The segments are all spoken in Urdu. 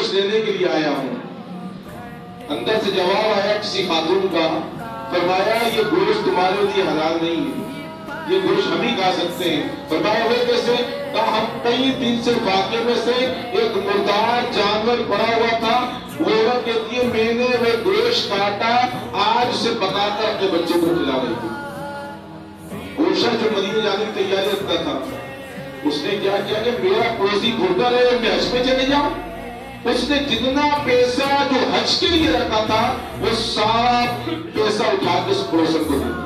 گوشت لینے کے لیے آیا ہوں۔ اندر سے جواب آیا کسی خاتون کا، فرمایا یہ گوشت تمہارے لیے حلال نہیں ہے، یہ گوشت ہم ہی کھا سکتے ہیں۔ فرمایا وہ کیسے؟ کہا ہم کئی دن سے واقعے میں سے ایک مردار جانور پڑا ہوا تھا، وہ عورت کہتی ہے میں نے وہ گوشت کاٹا، آج اسے پکا کر اپنے بچوں کو کھلا رہی تھی۔ عائشہ جو مدینے جانے کی تیاری رکھتا تھا، اس نے کیا کیا کہ میرا پڑوسی بھوکا رہے میں حج پہ چلے جاؤں۔ اس نے جتنا پیسہ جو حج کے لیے رکھا تھا وہ سارا پیسہ اٹھا کے اس پڑوسن کو دیا،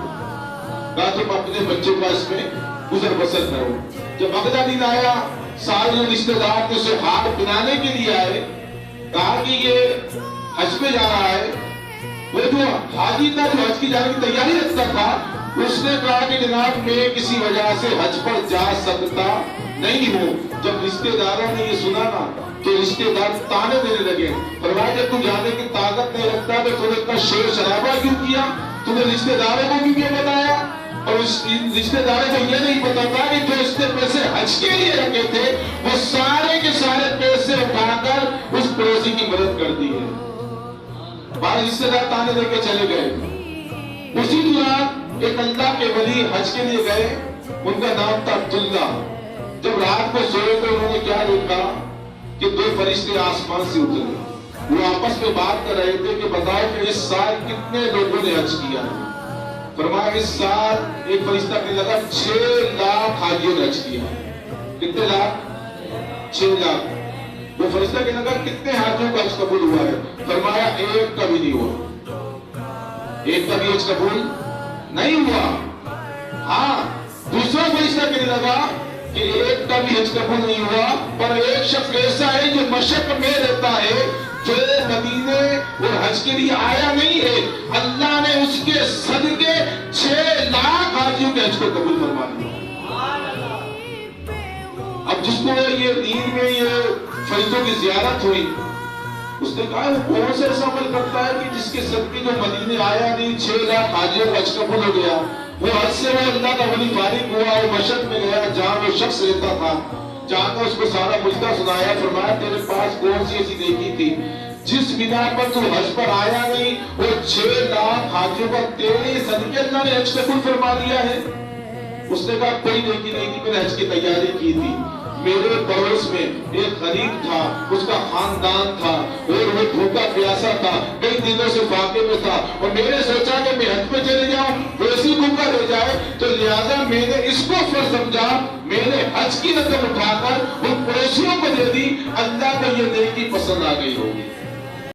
کہا تم اپنے بچوں کا اس میں گزر بسر کرو۔ جب اگلا دن آیا، سارے رشتے دار نے اسے ہار پہنانے کے لیے آئے، کہا کہ یہ حج پہ جا رہا ہے۔ وہ جو حاجی تھا جو حج کی جانے کی تیاری رکھتا تھا، اس نے کہا کہ جناب میں کسی وجہ سے حج پر جا سکتا نہیں ہوں۔ جب رشتے داروں نے یہ سنا نا تو رشتے دار تانے دینے لگے، فرمایا جب تو جانے کی طاقت نہیں رکھتا تو تم نے اتنا شور شرابہ کیوں کیا، تم نے رشتے داروں کو بھی کیوں بتایا؟ اور اس رشتے داروں کو یہ نہیں پتا تھا کہ جو اس نے پیسے حج کے لیے رکھے تھے وہ سارے کے سارے پیسے اٹھا کر اس پڑوسی کی مدد کر دی ہے۔ بعض رشتے دار تانے دے کے چلے گئے۔ اسی دوران ایک اللہ کے ولی حج کے لیے گئے، ان کا نام تھا عبداللہ۔ جب رات کو سوئے تو انہوں نے کیا دیکھا کہ دو فرشتے آسمان سے اترے، وہ آپس میں بات کر رہے تھے کہ بتاؤ کہ اس سال کتنے لوگوں نے حج کیا۔ فرمایا اس سال ایک فرشتہ کہنے لگا 6 لاکھ حاجیوں نے حج کیا۔ کتنے لاکھ؟ 6 لاکھ۔ وہ فرشتہ کہنے لگا کتنے حاجیوں کا حج قبول ہوا ہے؟ فرمایا ایک کا بھی نہیں ہوا، ایک کا بھی حج قبول نہیں ہوا۔ ہاں دوسرا فرشتہ کہنے لگا کہ ایک کا بھی حج قبول نہیں ہوا، پر ایک شخص ایسا ہے جو مشق میں رہتا ہے، جو مدینے اور حج کے لیے آیا نہیں ہے، اللہ نے اس کے صدقے 6 لاکھ حاجیوں کے حج کو قبول فرما لیا۔ اب جس کو یہ دین میں یہ فرشتوں کی زیارت ہوئی، اس نے کہا وہ کون سے ایسا عمل کرتا ہے کہ جس کے صدقے جو مدینے آیا نہیں 6 لاکھ حاجیوں کا حج قبول ہو گیا۔ وہ حج سے وہ اللہ کا ولی فارغ ہوا، وہ مشق میں گیا جہاں وہ شخص رہتا تھا، جہاں کا اس کو سارا مجدہ سنایا، فرمایا تیرے پاس کون سی ایسی نیکی تھی جس بنا پر تو حج پر آیا نہیں، وہ 6 لاکھ حاجیوں کا تیرے صدقے اللہ نے حج قبول فرما دیا ہے۔ اس نے کہا کوئی نیکی نہیں تھی، میں نے حج کی تیاری کی تھی، میرے پڑوس میں ایک غریب تھا، اس کا خاندان تھا اور وہ بھوکا پیاسا تھا، کئی دنوں سے فاقے میں تھا، اور میں نے سوچا کہ میں حج پہ چلے جاؤں وہ اسی بھوکا رہ جائے، تو لہٰذا میں نے اس کو فرض سمجھا، میں نے حج کی رقم اٹھا کر ان پڑوسیوں کو دے دی، اللہ کو یہ نیکی پسند آ گئی ہوگی۔